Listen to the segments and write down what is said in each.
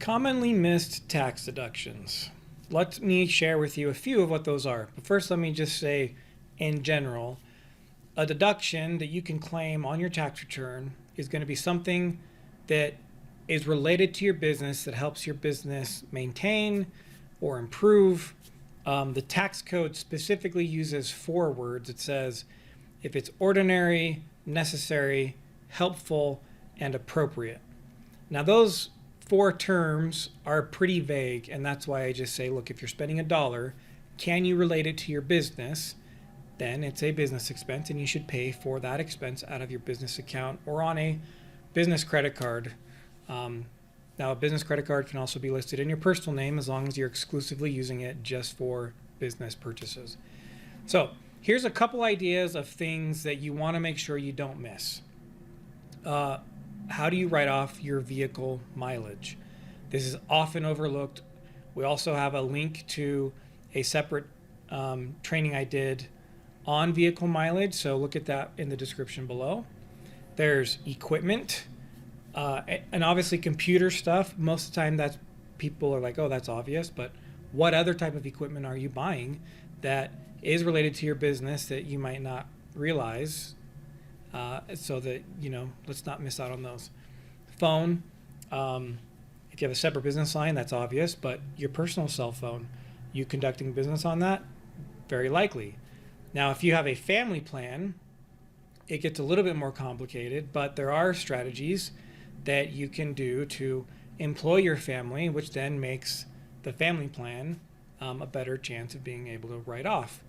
Commonly missed tax deductions. Let me share with you a few of what those are. But first, let me just say, in general, a deduction that you can claim on your tax return is going to be something that is related to your business that helps your business maintain or improve. The tax code specifically uses 4 words. It says if it's ordinary, necessary, helpful, and appropriate. Now those 4 terms are pretty vague, and that's why I just say, look, if you're spending $1, can you relate it to your business? Then it's a business expense, and you should pay for that expense out of your business account or on a business credit card. Now, a business credit card can also be listed in your personal name as long as you're exclusively using it just for business purchases. So here's a couple ideas of things that you want to make sure you don't miss. How do you write off your vehicle mileage? This is often overlooked. We also have a link to a separate training I did on vehicle mileage, so look at that in the description below. There's equipment, and obviously computer stuff. Most of the time that's people are like, oh, that's obvious, but what other type of equipment are you buying that is related to your business that you might not realize? So that, let's not miss out on those. Phone, if you have a separate business line, that's obvious, but your personal cell phone, you conducting business on that, very likely. Now, if you have a family plan, it gets a little bit more complicated, but there are strategies that you can do to employ your family, which then makes the family plan a better chance of being able to write off.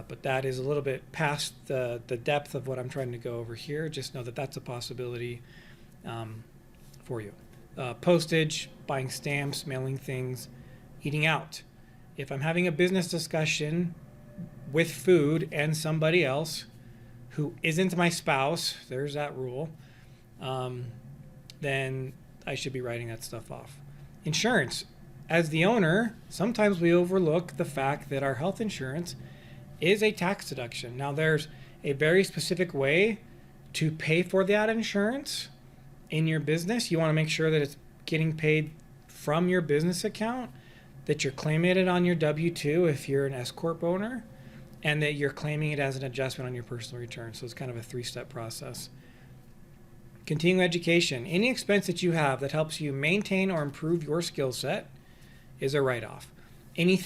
But that is a little bit past the depth of what I'm trying to go over here. Just know that that's a possibility for you. Postage, buying stamps, mailing things, eating out. If I'm having a business discussion with food and somebody else who isn't my spouse, there's that rule, then I should be writing that stuff off. Insurance. As the owner, sometimes we overlook the fact that our health insurance is a tax deduction. Now there's a very specific way to pay for that insurance in your business. You want to make sure that it's getting paid from your business account, that you're claiming it on your W-2 if you're an S-Corp owner, and that you're claiming it as an adjustment on your personal return. So it's kind of a 3-step process. Continuing education. Any expense that you have that helps you maintain or improve your skill set is a write-off. Any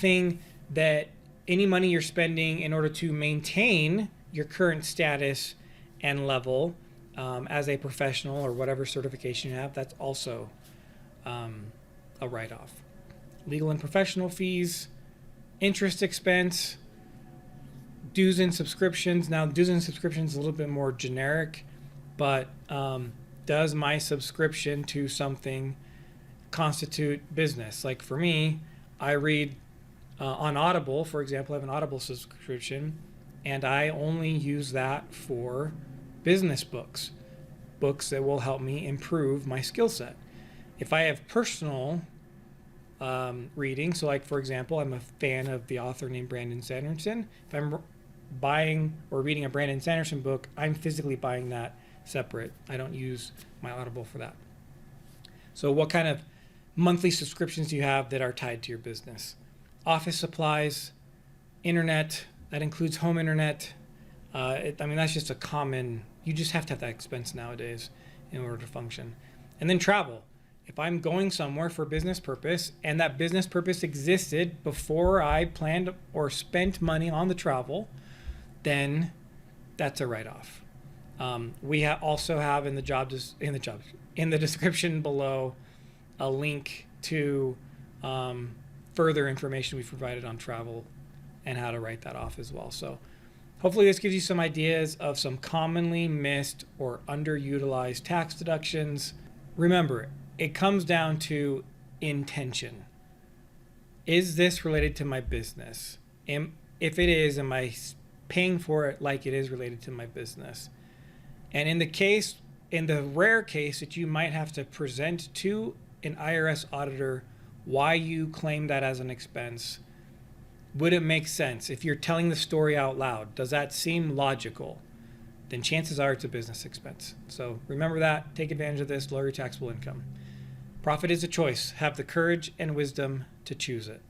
money you're spending in order to maintain your current status and level as a professional or whatever certification you have, that's also a write-off. Legal and professional fees, interest expense, dues and subscriptions. Now, dues and subscriptions is a little bit more generic, but does my subscription to something constitute business? Like for me, I read on Audible, for example. I have an Audible subscription, and I only use that for business books that will help me improve my skill set. If I have personal reading, so like for example, I'm a fan of the author named Brandon Sanderson. If I'm buying or reading a Brandon Sanderson book, I'm physically buying that separate. I don't use my Audible for that. So what kind of monthly subscriptions do you have that are tied to your business? Office supplies, internet, that includes home internet. That's just a common, you just have to have that expense nowadays in order to function. And then travel. If I'm going somewhere for business purpose and that business purpose existed before I planned or spent money on the travel, then that's a write-off. We also have in the description below a link to further information we've provided on travel and how to write that off as well. So hopefully this gives you some ideas of some commonly missed or underutilized tax deductions. Remember, it comes down to intention. Is this related to my business? If it is, am I paying for it like it is related to my business? And in the rare case that you might have to present to an IRS auditor why you claim that as an expense, would it make sense? If you're telling the story out loud, does that seem logical? Then chances are it's a business expense. So remember that, take advantage of this, lower your taxable income. Profit is a choice. Have the courage and wisdom to choose it.